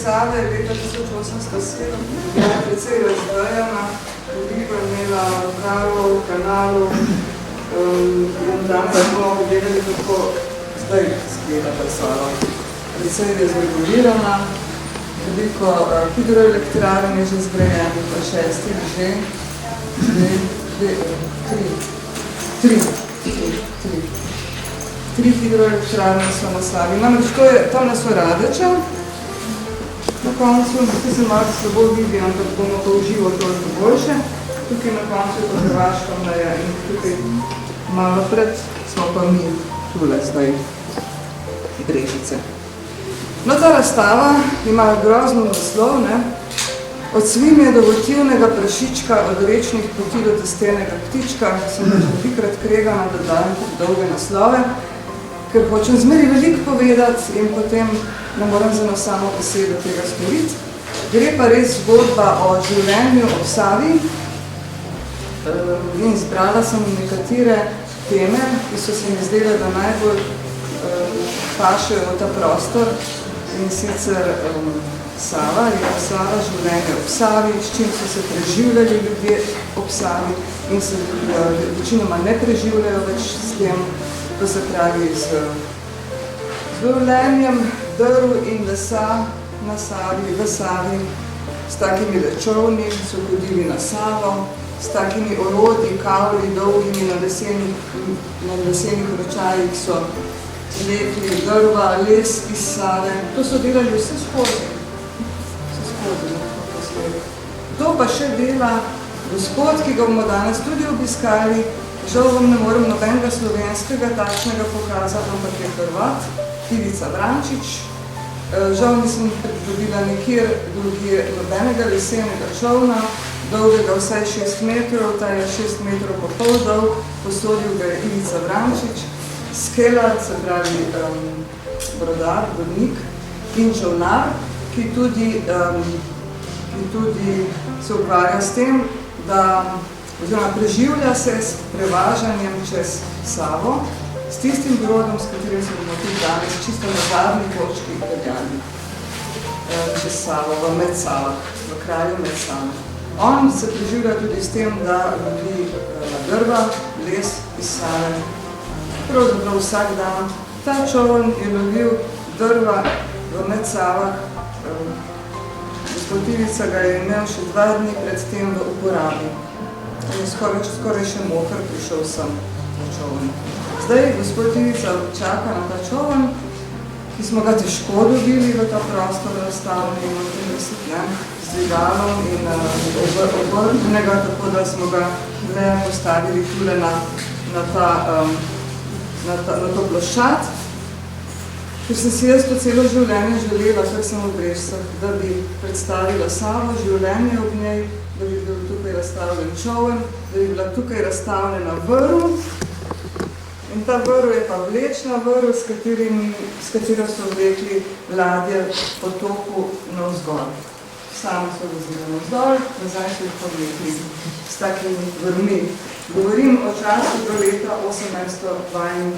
Save je leta 1807 bila precej razvejana, veliko je imela pravov, kanalov in danes smo gledali, kako zdaj izgleda ta Sava. Precej je zregulirana, veliko hidroelektrarn je že zgrajenih, pa 3 hidroelektrarne so na Savi. Namreč to je tam na Soradeče, na koncu, tukaj se malo slabo vidi, ampak bomo pa uživo toliko boljše. Tukaj na koncu je to Hrvaška meja in tukaj malo pred smo pa mi tule zdaj Brežice. No, ta razstava ima grozno naslov, ne? Od svinje do votivnega prašička, od rečnih poti do testenega ptička, sem že velikrat kregana, da dajem tudi dolge naslove, ker hočem zmeri veliko povedati in potem ne moram za samo besedo tega storiti. Gre pa res zgodba o življenju ob Savi in izbrala sem nekatere teme, ki so se mi zdele, da najbolj pašejo v ta prostor in sicer Sava, Sava, življenje ob Savi, s čim so se preživljali ljudje ob Savi in se večinoma ne preživljajo več s tem, to se pravi z lovljenjem drv in lesa na Savi, v Savi, s takimi lečovni so hodili na Savo, s takimi orodji, kavli, dolgimi na lesenih ročajih so vlekli drva, les iz Save. To so delali vse skozi. To pa še dela gospod, ki ga bomo danes tudi obiskali. Žal vam ne morem nobenega slovenskega takšnega pokazati, ampak je Hrvat, Ivica Vrančič. Žal nisem pridobila nikjer drugje nobenega lesenega čovna, dolgega vsaj 6 metrov, ta je 6 metrov pa pol dolg, posodil ga je Ivica Vrančič, skelar, se pravi brodar, vodnik in čovnar, ki tudi se ukvarja s tem, da oziroma preživlja se s prevažanjem čez Savo, s tistim brodom, s katerim se bomo tudi danes čisto na zadnji točki peljali čez Savo, v Medsavah, v kraju Medsavah. On se preživlja tudi s tem, da lovi drva, les iz Save. Pravzaprav vsak dan. Ta čovn je lovil drva v Medsavah. Gospod Ivica ga je imel še 2 dni pred tem v uporabi. Je skoraj še mokr prišel sem na čovn. Zdaj gospod Ivica čaka na ta čovn, ki smo ga težko dobili v ta prostor razstavljen z dvigalom in obrnenega, tako da smo ga le postavili tule na to ploščad. Ker sem si jaz to celo življenje želela, kar sem v Brežicah, da bi predstavila Savo, življenje ob njej, da bi bil tukaj razstavljen čovn, da bi bila tukaj razstavljena vrv. In ta vrv je pa vlečna vrv, s katero so vlekli ladje po toku navzgor. Sami so vozili navzdol, nazaj so jih pa vlekli s takimi vrvmi. Govorim o času do leta 1862.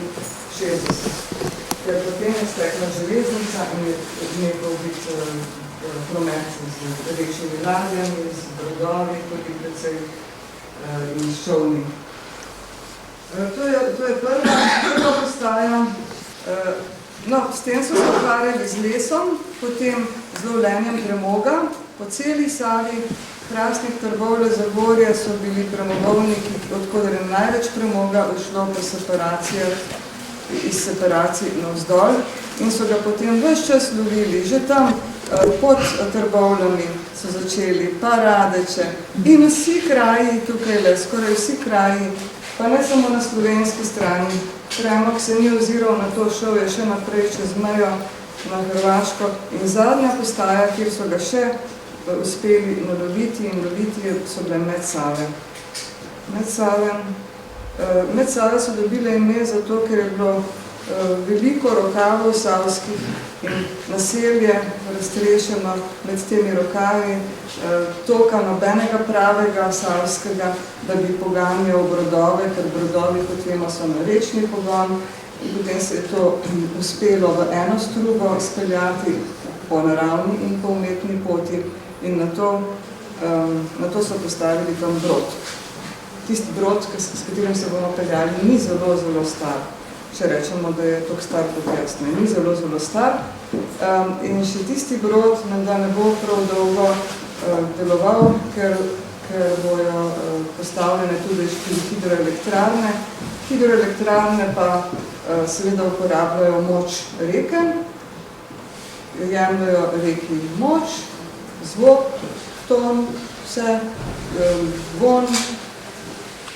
Ker potem je stekla železnica in je odnehal biti promet z večjimi ladjami, z brodovi, tudi precej in s čovni. To je prva postaja. No, s tem so se ukvarjali z lesom, potem z lovljenjem premoga. Po celi Savi, Hrastnik, Trbovlje, Zagorje so bili premogovniki, odkudar je največ premoga ušlo po separacijah, iz separacij navzdol in so ga potem ves čas lovili. Že tam pod Trbovljami so začeli, pa Radeče in vsi kraji tukaj, skoraj vsi kraji, pa ne samo na slovenski strani. Premog se ni oziral na to, šel je še naprej čez mejo na Hrvaško in zadnja postaja, kjer so ga še uspeli naloviti in loviti, so bile Medsave. Medsave so dobile ime zato, ker je bilo veliko rokavov savskih in naselje raztrešeno med temi rokavi, toka nobenega pravega savskega, da bi poganjal brodove, ker brodovi, kot vemo, so na rečni pogon in potem se je to uspelo v eno strugo speljati po naravni in po umetni poti in na to so postavili tam brod. Tisti brod, s katerim se bomo peljali, ni zelo, zelo star. Če rečemo, da je toliko star kot jaz, ni zelo, zelo star. In še tisti brod menda ne bo prav dolgo deloval, ker bojo postavljene tudi hidroelektrarne. Hidroelektrarne pa seveda uporabljajo moč reke, jemljajo reki moč, zvok, ton, vse, von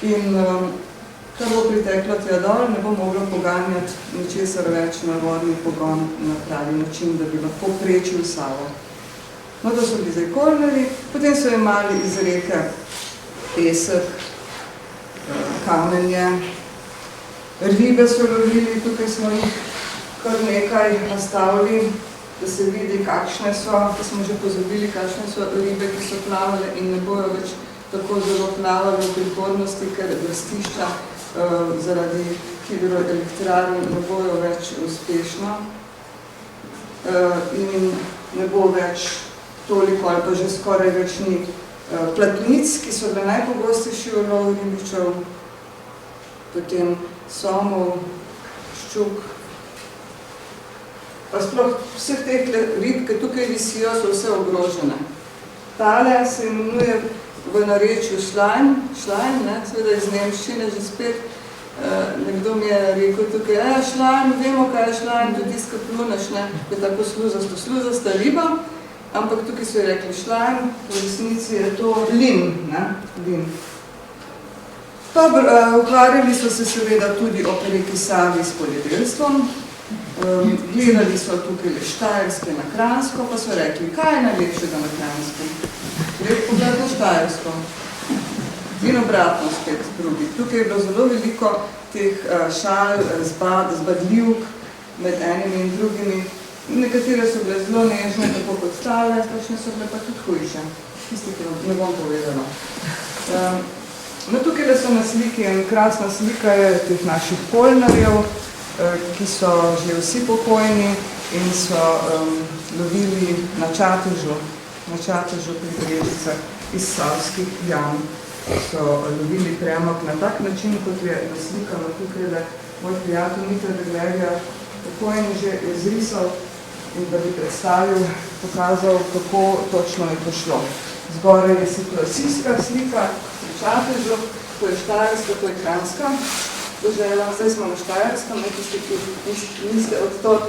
in kar bo priteklo tja dol, ne bo moglo poganjati ničesar več na vodni pogon na pravi način, da bi lahko prečil Savo. No, to so bili zdaj kolneri, potem so imeli iz reke pesek, kamenje, ribe so lovili, tukaj smo jih kar nekaj nastavili, da se vidi, kakšne so, da smo že pozabili, kakšne so ribe, ki so plavale in ne bojo več tako zelo plavali v prihodnosti, ker vrstišča zaradi hidroelektrarn ne bojo več uspešno in ne bo več toliko ali pa že skoraj več ni platnic, ki so bile najpogostejši ulov ribičev, potem somov, ščuk, pa sploh vseh teh rib, ki tukaj visijo, so vse ogrožene. Tale se imenuje v narečju šlajn, seveda iz nemščine že spet, nekdo mi je rekel tukaj, šlajn, vemo, kaj je šlajn, tudi tiska pluneš, je tako sluzasta riba, ampak tukaj so rekli šlajn, v resnici je to lin, lin. Ukvarjali so se seveda tudi o reki Savi s poljedelstvom, gledali so tukaj le Štajerske na Kranjsko, pa so rekli, kaj je najlepšega na Kranjskem? Lep pogled na Štajersko. In obratno spet drugi. Tukaj je bilo zelo veliko teh šal, zbadljivk med enimi in drugimi. Nekatere so bile zelo nežne, tako kot tale, kakšne so bile pa tudi hujše. Tisti, ki ne bom povedala. No, tukaj so na sliki, en krasna slika je teh naših polnarjev, ki so že vsi pokojni in so lovili na Čatežu pri Brežicah iz Savskih jam. So lovili premog na tak način, kot je naslikano tukaj, da moj prijatelj Mitra Deglerja pokojni že izrisal in da bi predstavil, pokazal, kako točno je to šlo. Zgoraj je situacijska slika pri Čatežu, to je Štajerska, to je Kranjska dežela. Zdaj smo na Štajerskem, tisti, ki niste odtot.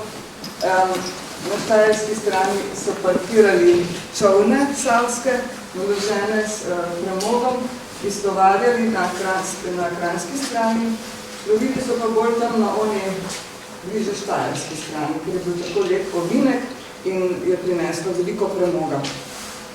Na štajerski strani so parkirali čovne savske, naložene s premogom, iztovarjali na kranjski strani. Lovili so pa bolj tam na oni bliže štajerski strani, ker je bil tako lep ovinek in je prineslo veliko premoga.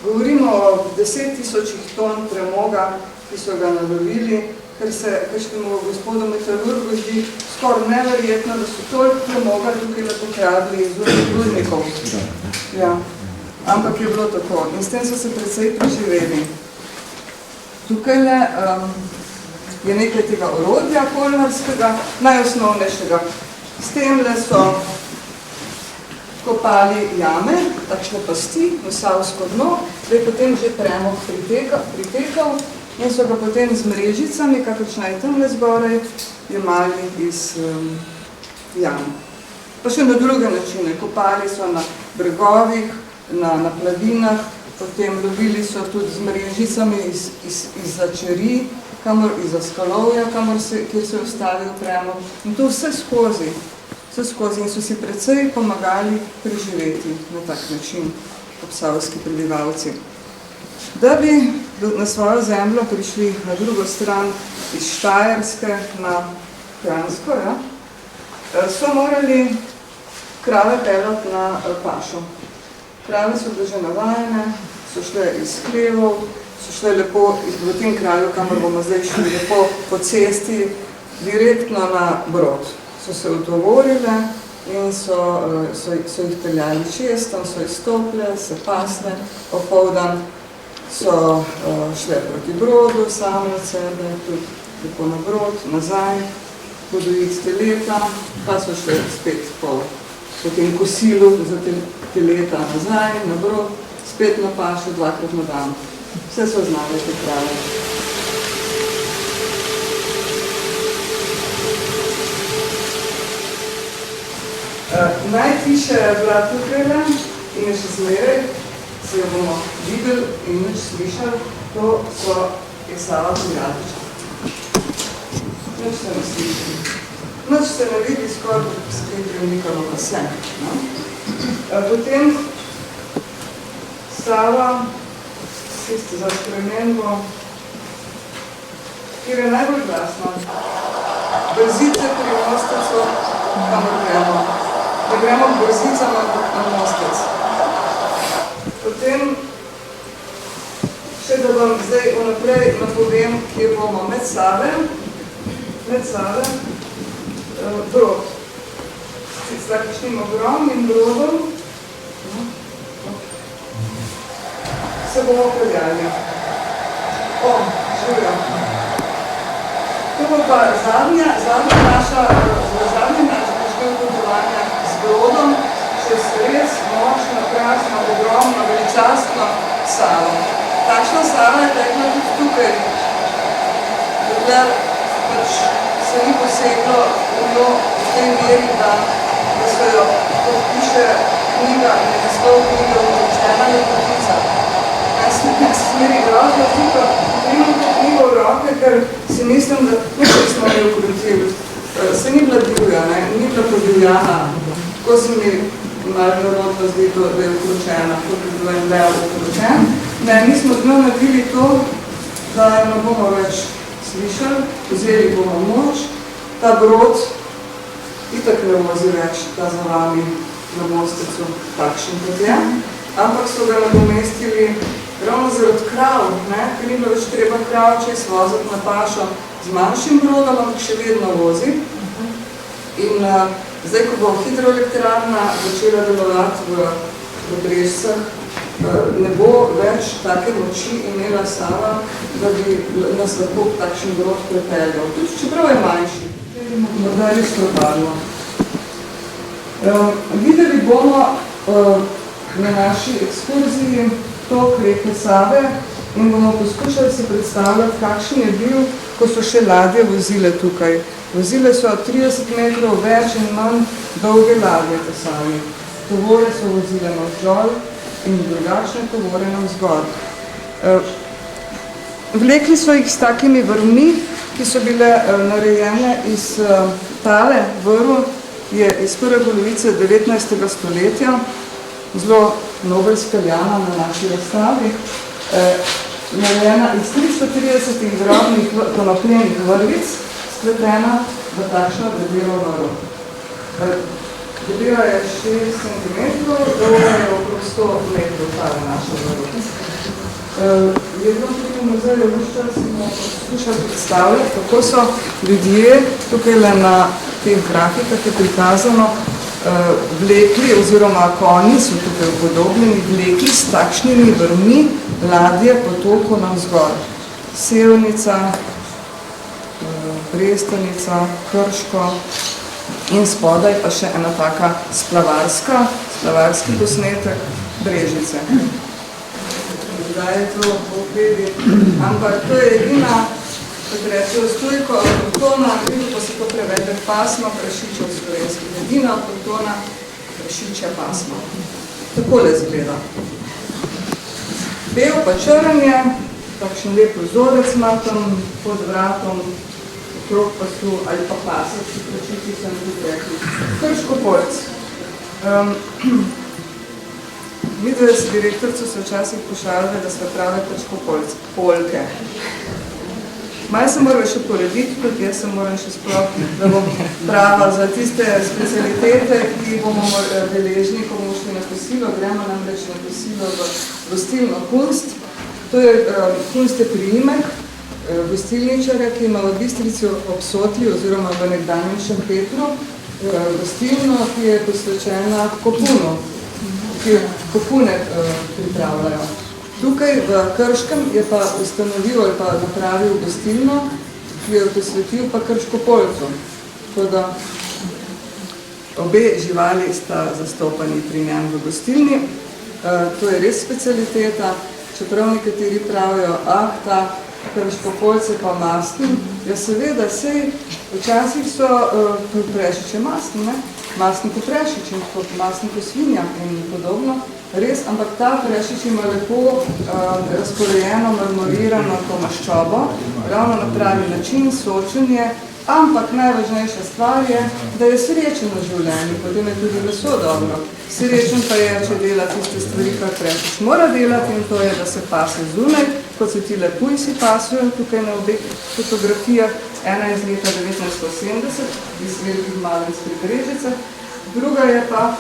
Govorimo o 10.000 ton premoga, ki so ga nalovili, ker se kakšnemu gospodu metalurgu zdi skoraj neverjetno, da so toliko premoga tukaj lepo kradli iz rudnikov. Ja. Ampak je bilo tako. In s tem so se precej preživeli. Tukajle je nekaj tega orodja polnarskega, najosnovnejšega. S temle so kopali jame, takšne pasti, v savsko dno, da je potem že premog pritekal in so ga potem z mrežicami, kakršna je tamle zgoraj, jemali iz jam. Pa še na druge načine. Kopali so na bregovih, na plavinah, potem lovili so tudi z mrežicami iz začeri, iz skalovja, kjer se je ustavil premog. In to vse skozi. In so si precej pomagali preživeti na tak način obsavski prebivalci. Da bi na svojo zemljo prišli na drugo stran iz Štajerske na Kranjsko, so morali krave peljati na pašo. Krave so bile že navajene, so šle iz hlevov, so šle lepo v tem kraju, kamor bomo zdaj šli, lepo po cesti, direktno na brod. So se utovorile in so jih peljali čez, tam so izstople, se pasle, opoldan so šle proti brodu, same od sebe, tudi lepo na brod, nazaj, podojiti teleta, pa so šle spet po potem kosilu za teleta nazaj, na brod, spet na pašo, 2-krat na dan. Vse so znali te krave. Najtiše je bila tukaj in je še zmeraj, se jo bomo videli in nič slišali, to je Sava Poljatiča. Nič se ne sliši. Nič se ne vidi skoraj spet Nikolo vse. Potem Sava, tisti za spremenbo, kjer je najbolj glasno. Brzice pri Mostecu, kamor gremo. Da gremo k brzicam na Mostec. Potem, še da vam zdaj vnaprej napovem, kje bomo med Save, brod. S takšnim ogromnim brodom se bomo peljali. Živjo. To bo pa zadnja naša potovanja z brodom, še res močno, krasno, ogromno, veličastno Savo. Takšna Sava je tekla tudi tukaj, dokler pač se ni poseglo v tej meri, da so jo, kot piše knjiga, naslov knjige Odrečena lepotica. Jaz smeri grozno tukaj, imam to knjigo v roke, ker si mislim, da nekaj smo jo ukrotili. Se ni bila divja, ni bila podivjana. Tako se mi malo narodno zdi, da je ukročena, kot je bilo en del ukročen. Mi smo z njo naredili to, da ne bomo več slišali, vzeli bomo moč, ta brod itak ne vozi več, ta za vami na Mostecu, takšen kot je, ampak so ga nadomestili ravno zaradi krav, ker ni bilo več treba krav čez voziti na pašo z manjšim brodom, ampak še vedno vozi. In zdaj, ko bo hidroelektrarna začela delovati v Brežicah, ne bo več take moči imela Sava, da bi nas lahko takšen brod prepeljal. Tudi čeprav je manjši, morda je stropadlo. Videli bomo na naši ekskurziji tok reke Save in bomo poskušali si predstavljati, kakšen je bil, ko so še ladje vozile tukaj. Vozile so 30 metrov več in manj dolge ladje po Savi. Tovore so vozile navzdol in drugačne tovore navzgor. Vlekli so jih s takimi vrvmi, ki so bile narejene iz tale vrv, je iz prve polovice 19. stoletja, zelo nobel speljana na naši razstavi, narejena iz 330 drobnih konopljenih vrvic, spletena v takšno debelo vrv. Debela je 6 cm, dolga je okrog 100 metrov, ta je naša vrv. Vedno tudi v muzeju Lušča smo skušali predstavljati, kako so ljudje, tukaj le na teh grafikah je prikazano, vlekli, oziroma konji so tukaj upodobljeni, vlekli s takšnimi vrvmi ladje po toku navzgor. Sevnica, Brestanica, Krško in spodaj pa še ena taka splavarski posnetek Brežice. Zdaj je to povedi, ampak to je edina, kot rečejo, stojko avtohtona, vidno pa se to prevede pasmo prašičev slovenskih. Edina avtohtona prašičja pasma. Takole izgleda. Bel pa črn je, takšen lep vzorec ima tam pod vratom, okrog pasu ali pa pasec, ki prašiči sem tudi rekli. Krško-Poljc. Videli s direktorco se včasih pošalili, da smo prave Krško-Poljke. Malo se moram še porediti, tudi jaz se moram še sploh, da bom prava za tiste specialitete, ki bomo deležni, ko bomo šli na kosilo, gremo namreč na kosilo v gostilno Kunst. To je Kunst je priimek gostilničarja, ki ima v Bistrici ob Sotli oziroma v nekdanjem Šempetru gostilno, ki je posvečena Kopunu, ki kopune pripravljajo. Tukaj v Krškem je pa ustanovil ali pa napravil gostilno, ki jo posvetil pa Krško-Poljcu. Tako da Obe živali sta zastopani pri njem v gostilni. To je res specialiteta, čeprav nekateri pravijo, ta Krško-Poljce pa mastni. Ja, seveda, sej včasih so prešiče mastni, ne? Mastni po prešiči, mastni po svinjah in podobno. Res, ampak ta prešič ima lepo razporejeno, marmorirano to maščobo, ravno na pravi način, sočenje, ampak najvažnejša stvar je, da je srečen v življenju, potem je tudi meso dobro. Srečen pa je, če dela tiste stvari, kar prešič mora delati, in to je, da se pase zunaj, kot se ti lepujsi pasujo tukaj na obeh fotografijah. Ena iz leta 1970, iz Velikih Malenc pri Brežicah, druga je pa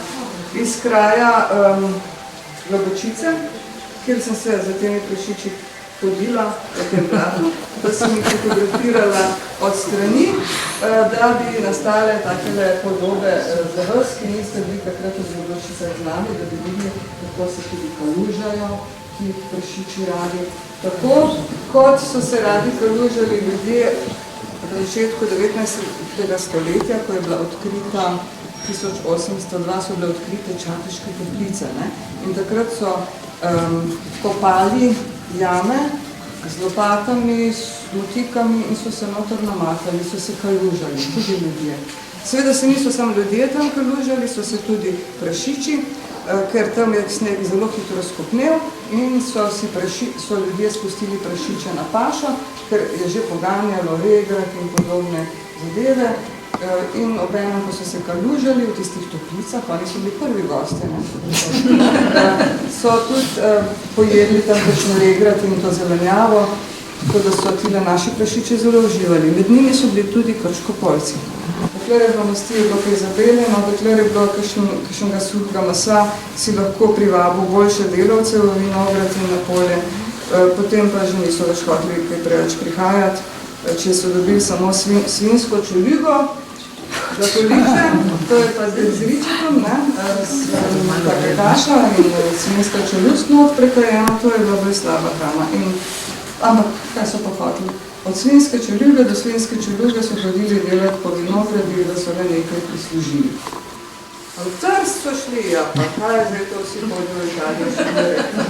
iz kraja Globočice, kjer sem se za temi prašiči hodila v tem blatu, da sem jih fotografirala od strani, da bi nastale takele podobe za vas, ki niste bili takrat v Globočicah z nami, da bi videli, kako se tudi kalužajo, ki prašiči radi. Tako, kot so se radi kalužali ljudje v začetku 19. stoletja, ko je bila odkrita 1802, so bile odkrite Čateške toplice. In takrat so kopali jame z lopatami, s motikami in so se noter namatali, so se kalužali, tudi ljudje. Seveda se niso samo ljudje tam kalužali, so se tudi prašiči, ker tam je sneg zelo hitro skopnel in so ljudje spustili prašiče na pašo, ker je že poganjalo regrat in podobne zadeve. In obenem, ko so se kalužali v tistih toplicah, oni so bili prvi gosti, so tudi pojedli tam kakšno regrat in to zelenjavo, tako da so tile naši prašiče zelo uživali. Med njimi so bili tudi Krško-Poljci. Dokler je bilo masti bilo kaj zabeljeno, dokler je bilo kakšnega suhega mesa, si lahko privabil boljše delavce v vinograd in na polje, potem pa že niso več hoteli kaj preveč prihajati. Če so dobili samo svinsko čuligo, za toliče, to je pa zdaj z ričetom, taka kaša in svinska čeljust not prekajena, to je bila bolj slaba hrana. Ampak kaj so pa hoteli? Od svinske čeljuge do svinske čeljuge so hodili delati po vinogradi, da so le nekaj prislužili. V Trst so šli, ja, pa kaj je zdaj to vsi hodijo v Italiji,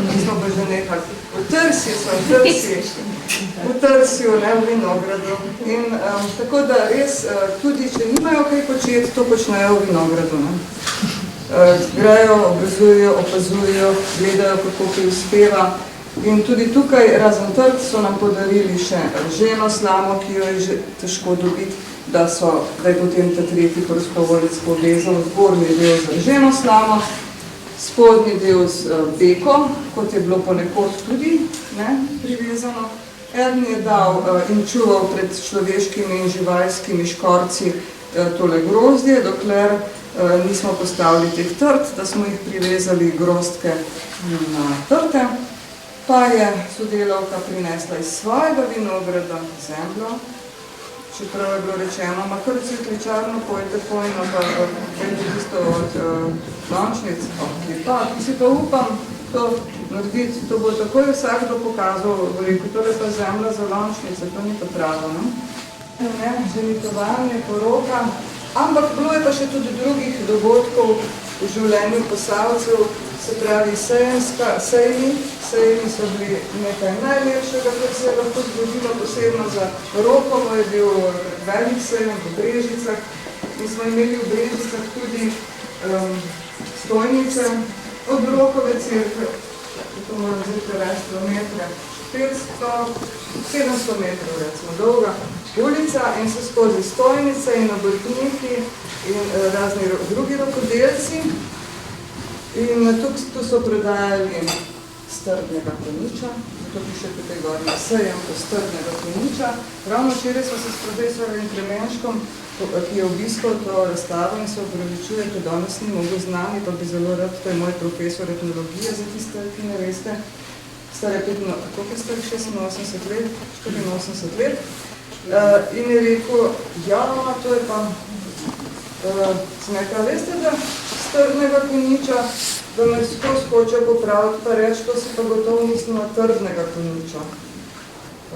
mi smo pa že nekaj. V Trsi so, v Trsju, ne, v vinogradu. In tako da res, tudi če nimajo kaj početi, to počnejo v vinogradu. Grejo, obrazujejo, opazujejo, gledajo, kako kaj uspeva. In tudi tukaj, razen Trg, so nam podarili še rženo slamo, ki jo je že težko dobiti, da je potem ta tretji prostovoljec povezal zgornji del z rženo slamo, spodnji del z beko, kot je bilo ponekod tudi privezano. Eden je dal in čuval pred človeškimi in živalskimi škorci tole grozdje, dokler nismo postavili teh trt, da smo jih privezali grozdke na trte. Pa je sodelavka prinesla iz svojega vinograda zemljo, čeprav je bilo rečeno, ma kar cvetličarno pojte pojno, pa je tisto od lončnic, pa si pa upam to narediti, to bo takoj vsakdo pokazal, rekel, tole pa zemlja za lončnice, to ni pa pravo, ne? Ženitovanje, poroka, ampak bilo je pa še tudi drugih dogodkov v življenju Posavcev, se pravi sejmi so bili nekaj najlepšega, kar se je lahko zgodilo, posebno za Rokovo je bil velik sejem v Brežicah in smo imeli v Brežicah tudi stojnice od Rokove cerkve, to moram zdaj prevesti v metre, 700 metrov recimo dolga ulica in se skozi stojnice in obrtniki in razni drugi rokodelci. In tu so prodajali strdnega konjiča, zato piše tukaj gornji sejem strdnega konjiča. Ravno včeraj smo se s profesorjem Klemenškom, ki je obiskal to razstavo in se opravičuje, ker danes ni mogel z nami, pa bi zelo rad, to je moj profesor etnologije za tiste, ki ne veste, star je 86 let, 84 let. In je rekel, ja, to je pa, sem rekla, veste, da strdnega konjiča, da me skozi hoče popraviti, pa reči, to si pa gotovo mislila trdnega konjiča.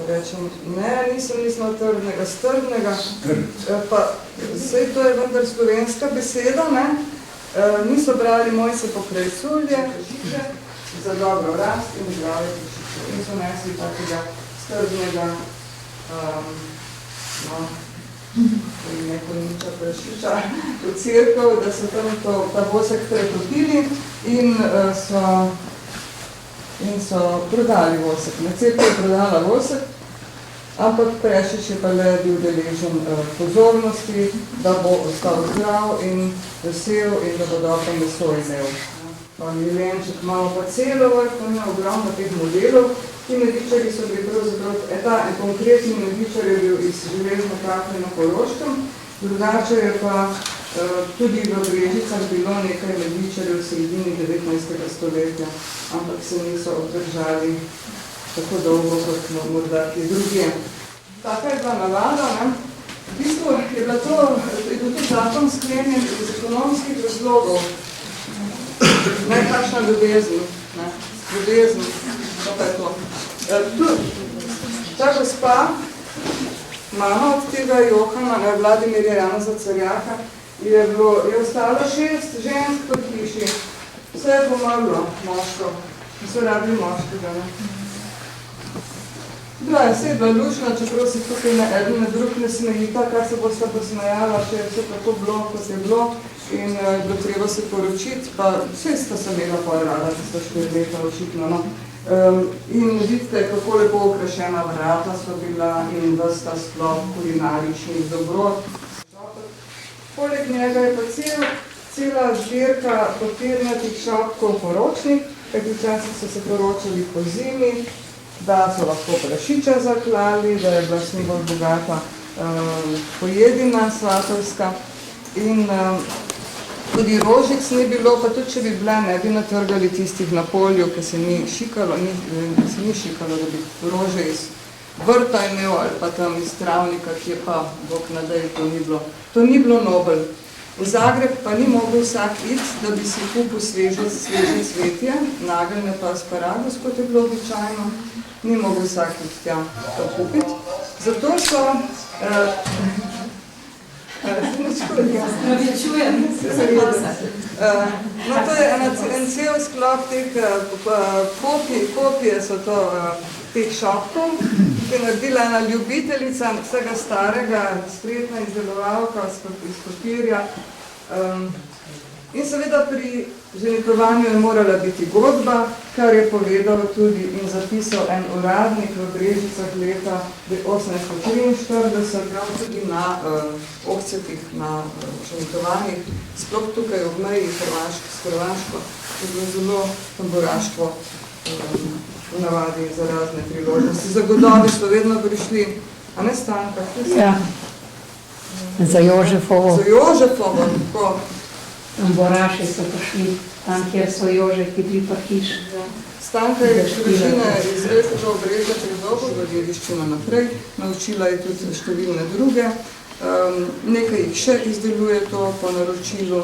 pa rečem, ne, nisem trdnega, strdnega, pa sej to je vendar slovenska beseda, ne, niso brali Mojse Pokrajculje, Prešiče, za dobro rast in zdravje Prešiče. Niso nesli takega strdnega, neko niča Prešiča v cerkev, da so tam ta vosek pretopili in so prodali vosek. Na cerkev je prodala vosek, ampak Prešič je pa le bil deležen pozornosti, da bo ostal zdrav in vesel in da bo dobro meso imel. Milenček malo pa celo vrh, ogromno teh modelov. Ti medičarji so bili pravzaprav, konkretni medičar je bil iz Železne Kapre na Koroškem, drugače je pa tudi v Brežicah bilo nekaj medičarjev v sredini 19. stoletja, ampak se niso obdržali tako dolgo, kot morda ki druge. Taka je bila navada, ne? V bistvu je bil to zakon sklenjen iz ekonomskih razlogov. Nekakšna ljubezen, ljubezen, to je to. Ta gospa, mama od tega Johana, Vladimirja Janeza Carjaka, je ostalo 6 žensk po hiši. Vse je pomrlo, moško. So rabili moškega, ne. Bila je sedla lučna, čeprav se tukaj na eden na drug ne smejita, kar se bosta posmejala, če je vse tako bilo, kot je bilo. In bilo treba se poročiti, pa vse sta se imela pol rada, da sta 4 leta očitno, no. In vidite, kako lepo okrašena vrata so bila in vrsta sploh kulinaričnih dobrot. Poleg njega je pa cela zbirka papirnatih šopkov poročnih, kajti včasih so se poročali po zimi, da so lahko prašiča zaklali, da je bila snegov bogata pojedina svatovska in tudi rožic ni bilo, pa tudi če bi bile, ne bi natrgali tistih na polju, ker se ni šikalo, da bi rože iz vrta imel ali pa tam iz travnika, ki je pa bog nadej, to ni bilo nobel. V Zagreb pa ni mogel vsak iti, da bi si kupil sveže cvetje, nageljne pa asparagus, kot je bilo običajno, ni mogel vsak iti tja to kupiti. Zato so to je en cel sklop teh kopije so to teh šopkov, ki je naredila ena ljubiteljica vsega starega, spretna izdelovalka iz papirja. In seveda pri ženitovanju je morala biti godba, kar je povedal tudi in zapisal en uradnik v Brežicah leta 1843, tudi na okcetih, na ženitovanjih, sploh tukaj ob meji s Hrvaško, je bilo zelo tamburaštvo v navadi za razne priložnosti. Za godove so vedno prišli, a ne Stanka? Ja, za Jožefovo. Za Jožefovo, tako. Boraši so prišli tam, kjer so Jožefi bili pa hiš. Stanka je družina izrezala obrežja čez dolgo, v dediščino naprej, naučila je tudi številne druge. Nekaj jih še izdeluje to po naročilu,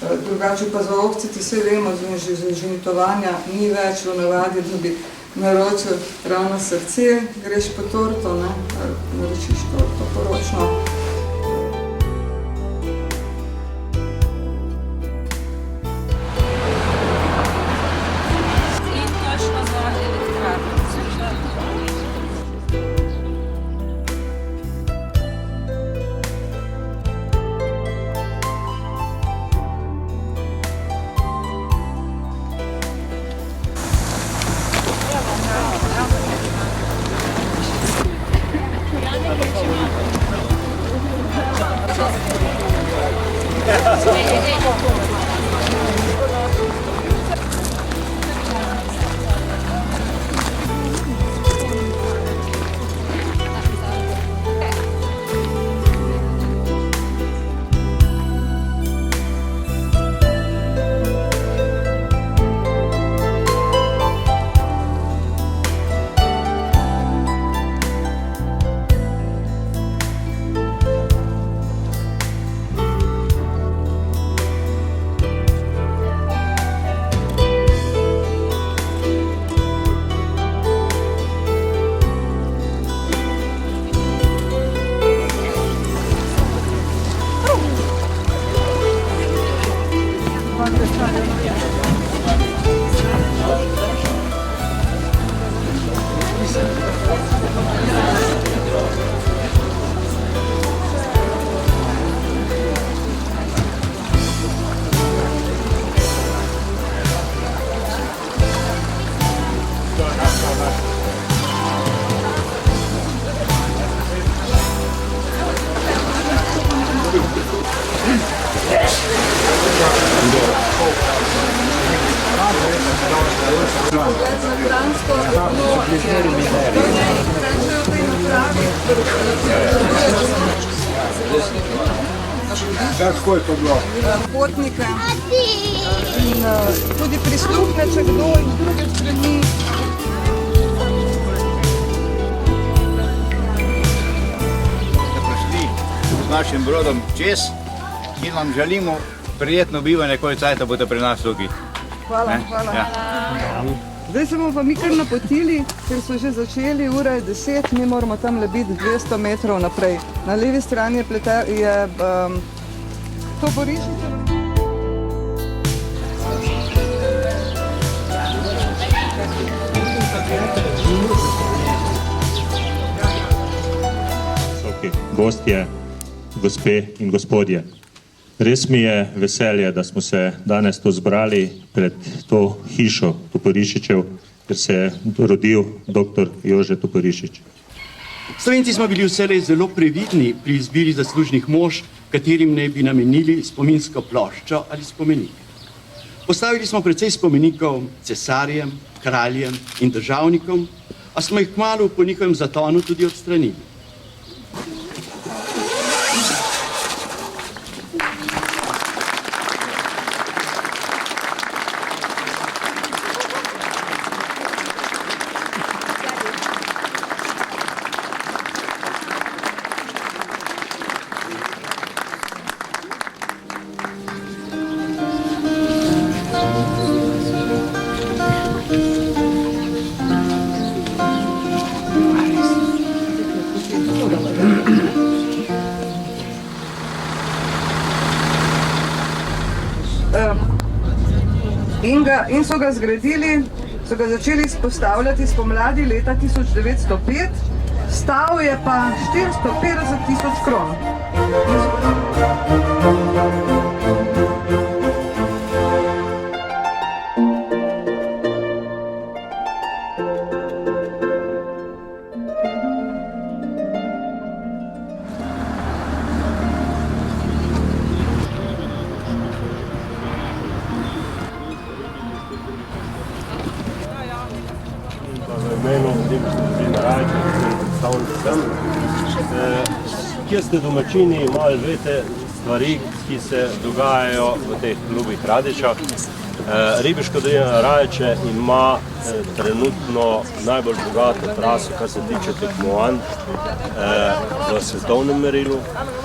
drugače pa za ovceti se vemo, že za ženitovanja ni več v navadi, da bi naročil ravno srce, greš po torto, ne, naročiš torto poročno. na Kranjsko, no, rečejo tej napravi, potnike in tudi prisluhne, če kdo iz druge strani. Z našim brodom čez in vam želimo prijetno bivanje, koliko cajta boste pri nas tukaj. Hvala. Ja. Zdaj se bomo pa mi kar napotili, ker so že začeli, ura je 10, mi moramo tam le biti 200 metrov naprej. Na levi strani je Toporišice. Gostje, gospe in gospodje. Res mi je veselje, da smo se danes tu zbrali pred to hišo Toporišičev, ker se je rodil dr. Jože Toporišič. Slovenci smo bili vselej zelo previdni pri izbiri zaslužnih mož, katerim naj bi namenili spominsko ploščo ali spomenik. Postavili smo precej spomenikov cesarjem, kraljem in državnikom, a smo jih kmalu po njihovem zatonu tudi odstranili. In so ga zgradili, so ga začeli izpostavljati spomladi leta 1905, stal je pa 450.000 kron. Kjer ste domačini, malo veste stvari, ki se dogajajo v teh klubih Radičah. Ribiška dolina Radeče ima trenutno najbolj bogato traso, kar se tiče tekmovanj v svetovnem merilu,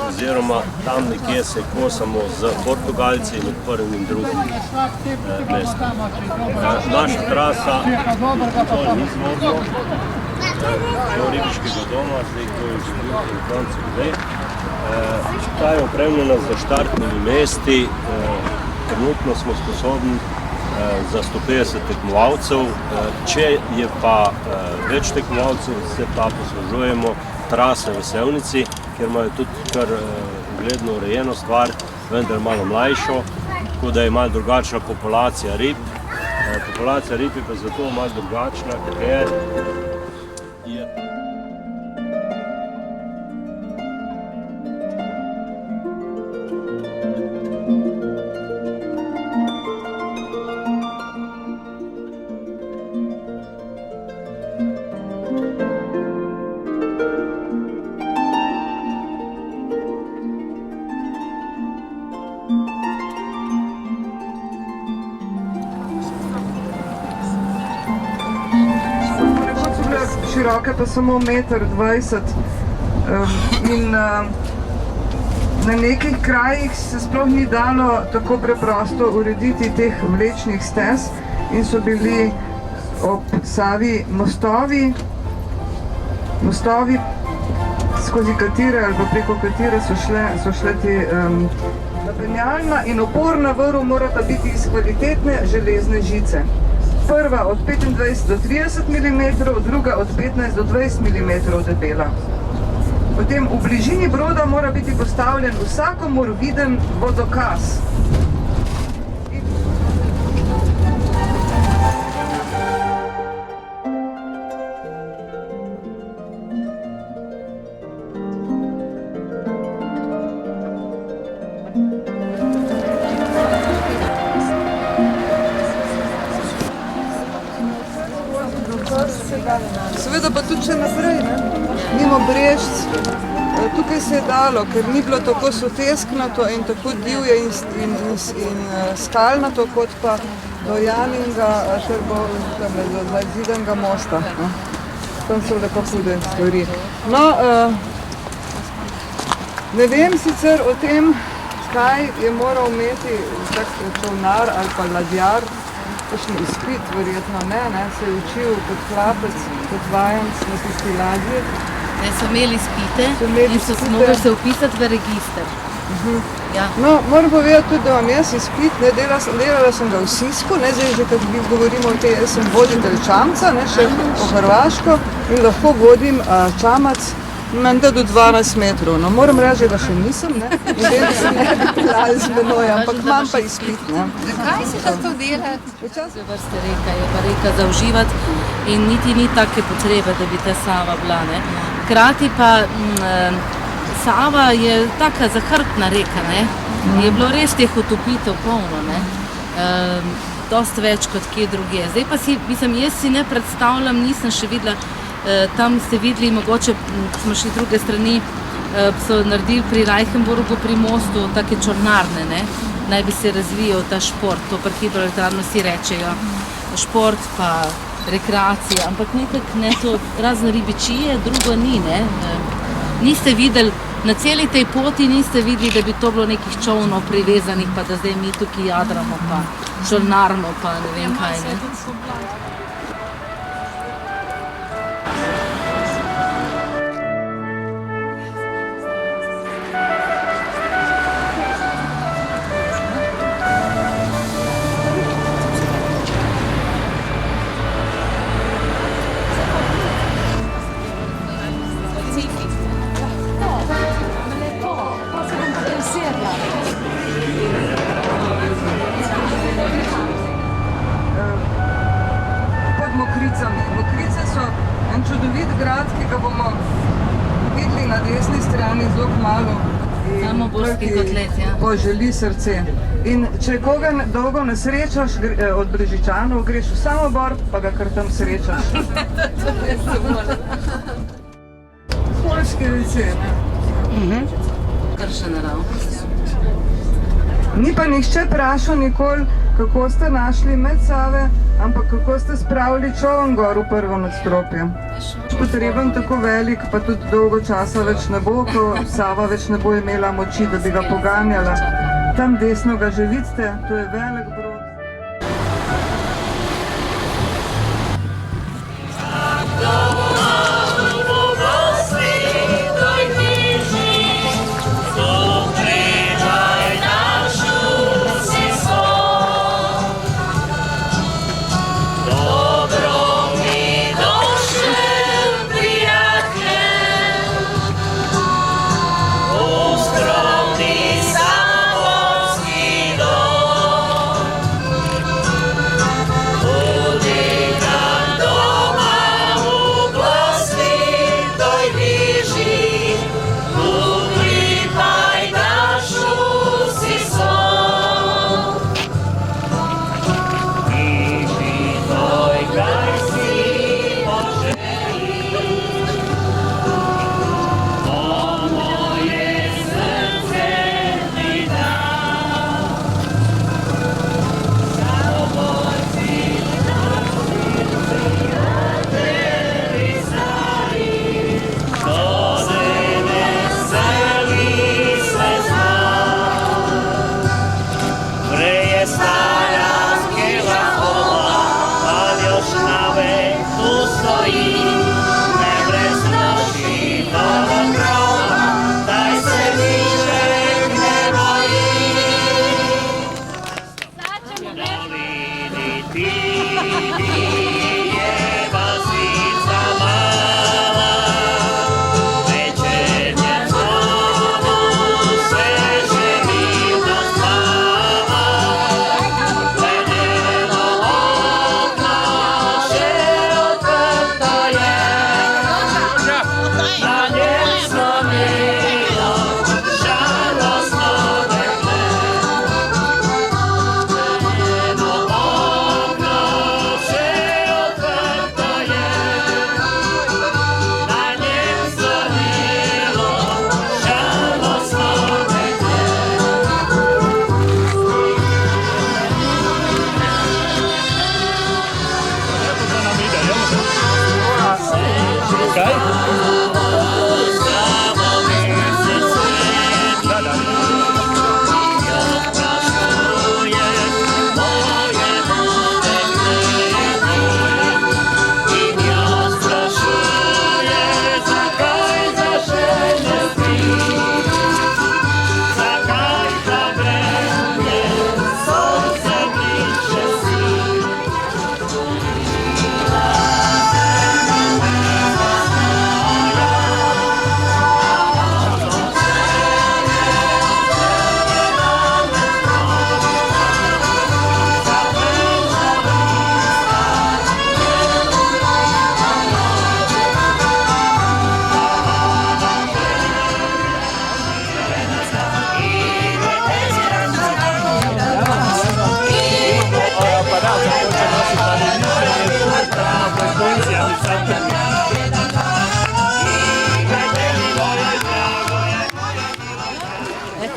oziroma tam nekje se kosamo z Portugalci med prvim in drugim mestom. Naša trasa to ni zvodno do Ribiškega doma, zdaj kdo je želil in koncu gde. Ta je opremljena z štartnimi mesti, trenutno smo sposobni za 150 tekmovalcev. Če je pa več tekmovalcev, se pa poslužujemo trase v Sevnici, kjer imajo tudi kar ugledno urejeno stvar, vendar malo mlajšo, tako da je malo drugačna populacija rib. Populacija rib je pa zato malo drugačna, ker je široke pa samo 1,20 m in na nekih krajih se sploh ni dalo tako preprosto urediti teh vlečnih stez in so bili ob Savi mostovi, skozi katere ali pa preko katere so šle te napenjalna in oporna vrv morata biti iz kvalitetne železne žice. Prva od 25 do 30 mm, druga od 15 do 20 mm debela. Potem v bližini broda mora biti postavljen vsakomur viden vodokaz. Seveda pa tudi še naprej, ne? Mimo Brežc. Tukaj se je dalo, ker ni bilo tako sotesknato in tako divje in skalnato, kot pa do Janinga, do Zidanega mosta. Ne? Tam so lepo hude stvari. No, ne vem sicer o tem, kaj je moral imeti tak čolnar ali pa ladjar, kakšen izpit, verjetno ne, se je učil kot hlapec, kot vajenc na tisti ladji. Ne, so imeli izpite in so se mogli se upisati v register. Ja. No, moram povedati tudi, da imam jaz izpit, ne, delala sem ga v Sisku, ne, zdaj že, kad govorimo o tej, jaz sem voditelj čamca, ne, še po Hrvaško in lahko vodim čamac menda do 12 metrov. No, moram reči, da še nisem, ne, in vem, da se ne bi pilali z menoj, ampak imam pa izpit, ne. Zakaj si pa to delati? Včasih vrste reka je pa reka za uživati in niti ni take potrebe, da bi ta Sava bila, ne. Hkrati pa Sava je taka zahrbtna reka, ne. Je bilo res teh utopitev polno, ne. Dosti več kot kje drugje. Zdaj pa si, mislim, jaz si ne predstavljam, nisem še videla, tam ste videli, mogoče smo šli druge strani, so naredili pri Reichenburgu pri mostu take čolnarne, ne. Naj bi se razvijal ta šport, to pri hidroelektrarno si rečejo. Šport pa rekreacija, ampak nekako ne to, razne ribičije, drugo ni, ne. Niste videli, na celi tej poti niste videli, da bi to bilo nekih čolnov privezanih, pa da zdaj mi tukaj jadramo, pa čolnarno, pa ne vem kaj, ne. Mokrice so en čudovit grad, ki ga bomo videli na desni strani zelo kmalu. Samoborski kotlet, ja. Poželi srce. In če koga dolgo ne srečaš od Brežičanov, greš v Samobor, pa ga kar tam srečaš. Poljske vece, ne? Kar še naravnost. Ni pa nihče vprašal nikoli, kako ste našli med Save, ampak kako ste spravili čoln gor v prvo nadstropje. Potreben tako velik, pa tudi dolgo časa več ne bo, ko Sava več ne bo imela moči, da bi ga poganjala. Tam desno ga že vidite, to je velik brod.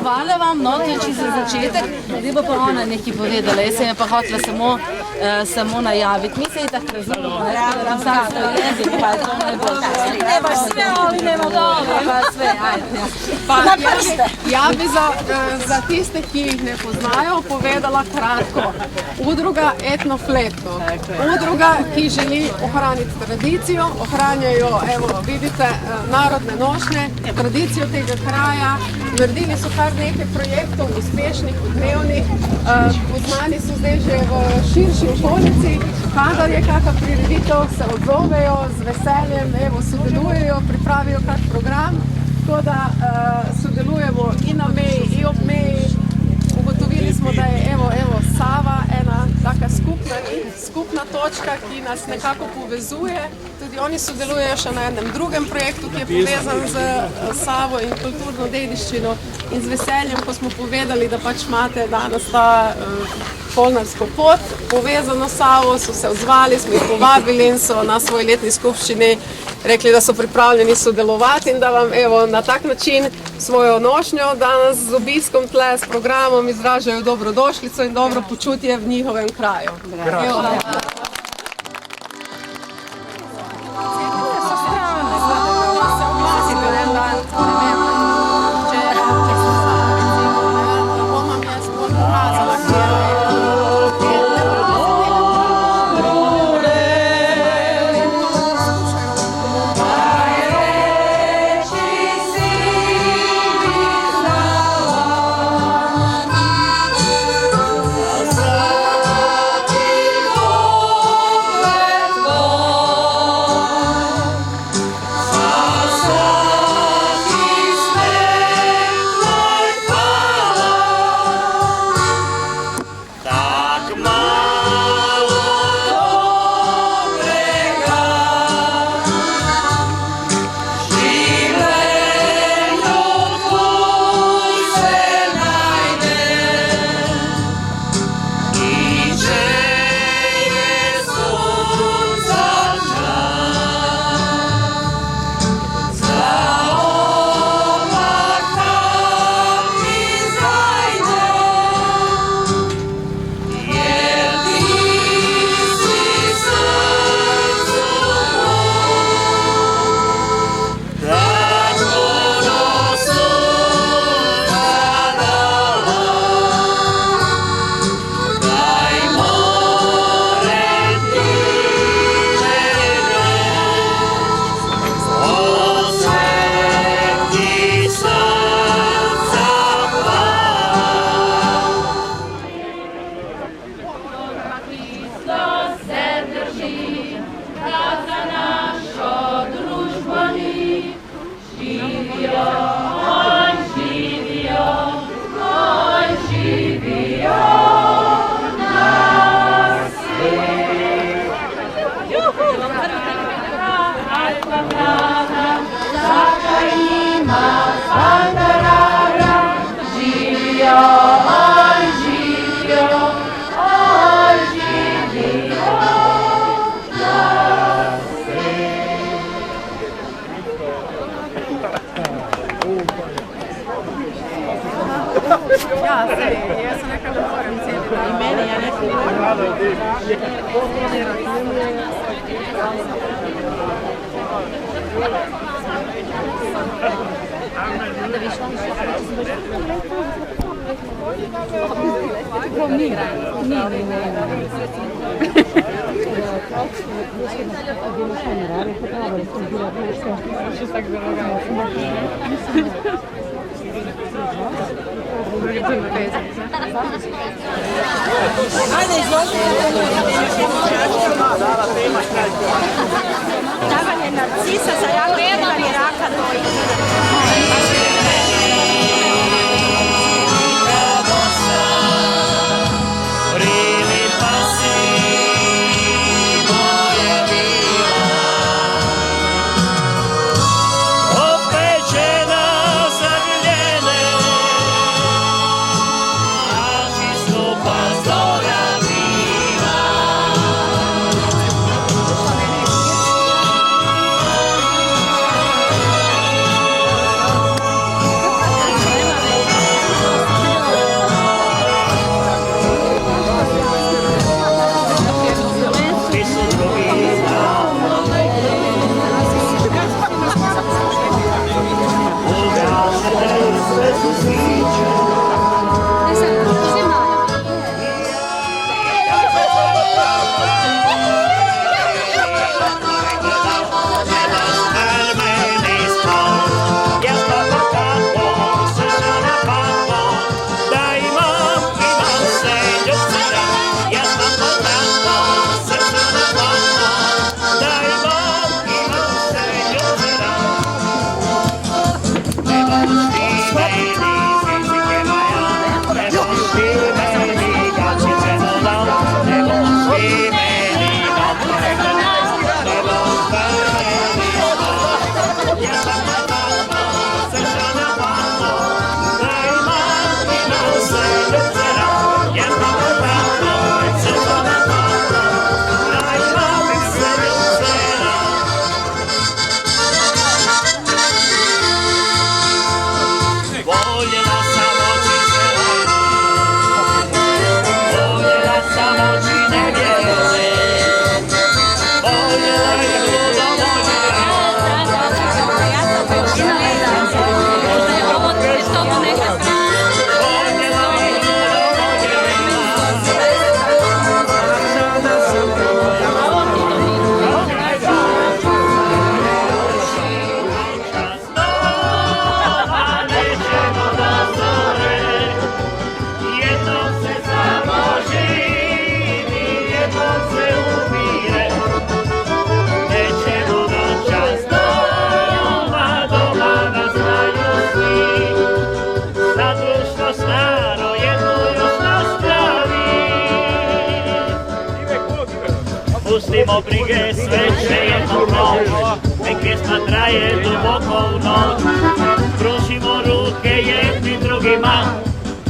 Hvala vam, no, to je čisto začetek. Zdaj bo pa ona nekaj povedala. Jaz sem je pa hotela samo najaviti. Mi se je tako razumemo, da nam sam svoj jezik, pa je to najbolj. Ne baš sve, ali nema dobro, pa sve, ajde. Ja bi za tiste, ki jih ne poznajo, povedala kratko. Udruga Etnofletno. Udruga, ki želi ohraniti tradicijo, ohranjajo, evo, vidite, narodne nošnje, tradicijo tega kraja. Naredili so kar nekaj projektov, uspešnih, odmevnih. Poznani so zdaj že v širši okolici. Kadar je kakšna prireditev, se odzovejo z veseljem, evo, sodelujejo, pripravijo kak program. Tako da sodelujemo in na meji, in ob meji. Ugotovili smo, da je evo Sava ena taka skupna točka, ki nas nekako povezuje. Tudi oni sodelujejo še na enem drugem projektu, ki je povezan z Savo in kulturno dediščino. In z veseljem, ko smo povedali, da pač imate danes ta polnarsko pot, povezano s Savo, so se odzvali, smo jih povabili in so na svoji letni skupščini rekli, da so pripravljeni sodelovati in da vam evo na tak način svojo nošnjo danes z obiskom tle, s programom izražajo dobrodošlico in dobro počutje v njihovem kraju. Davanje narcisa za jako jedan raka dojke. Mimo brige sve će jednom proći, nek pjesma traje duboko u noć. Pružimo ruke jedni drugima,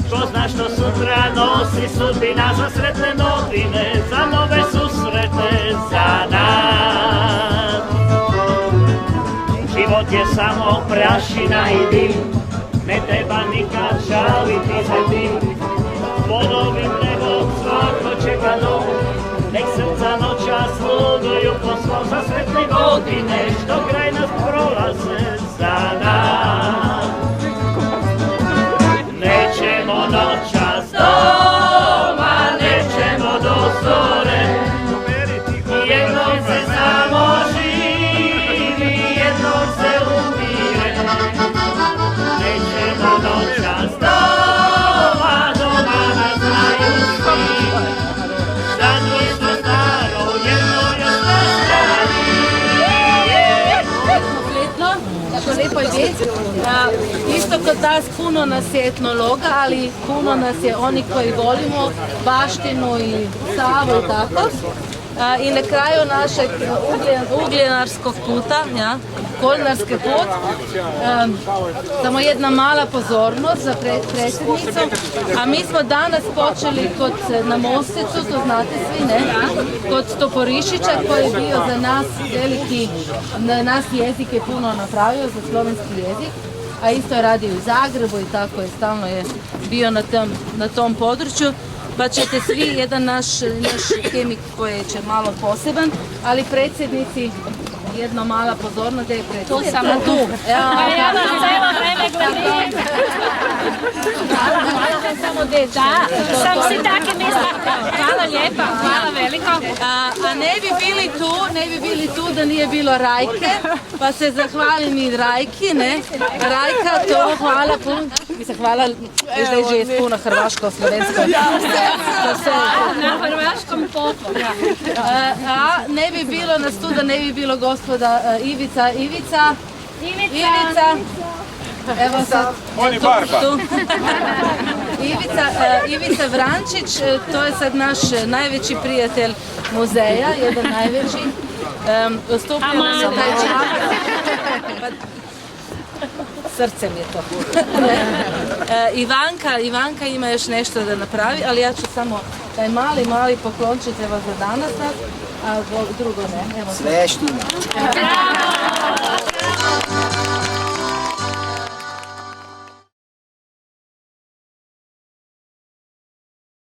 ko zna što sutra nosi sudbina. Za sretne godine, za nove susrete, za nas. Život je samo prašina i dim, ne treba nikad žaliti za tim. Pod ovim nebom svako čeka dom, nek srca noćas luduju po svom. Za sretne godine što kraj nas prolaze za nas. Nećemo noćas doma, nećemo do zore, jednom se samo živi, jednom se umire. Nećemo noćas doma, doma nas znaju svi, za društvo staro jedno još nastavi. Tako lepo ide. Isto kod nas puno nas je etnologa, ali puno nas je oni koji volimo baštinu i Savu i tako. I na kraju našeg ugljenarskog puta, ja, kolinarski put, samo jedna mala pozornost za predsjednicom, a mi smo danas počeli na Mosticu, to znate svi, ne? Kod Toporišića koji je bio za nas veliki, na nas jezik je puno napravio, za slovenski jezik, a isto je radio u Zagrebu i tako je, stalno je bio na tom području. Pa ćete svi, jedan naš kemik koji će malo poseban, ali predsjednici, jedna mala pozornost, gdje je predsjednica? Tu sam, tu. Ja vam cijelo vreme gledam. Hvala vam samo djeca. Da, sam si tako mislila. Hvala lijepa, hvala veliko. A ne bi bili tu da nije bilo Rajke, pa se zahvalim i Rajki, ne? Rajka, to hvala puno. Mi se hvala, že je puno hrvaško, slovensko. Na hrvaškom popu. A ne bi bilo nas tu da ne bi bilo gospoda Ivica. Evo sad. On je barba. Ivica Vrančić, to je sad naš najveći prijatelj muzeja, jedan najveći. Stupio nam je taj čak. Srcem je to. Ivanka ima još nešto da napravi, ali ja ću samo taj mali poklončit evo za danas, a drugo ne. Sve štima.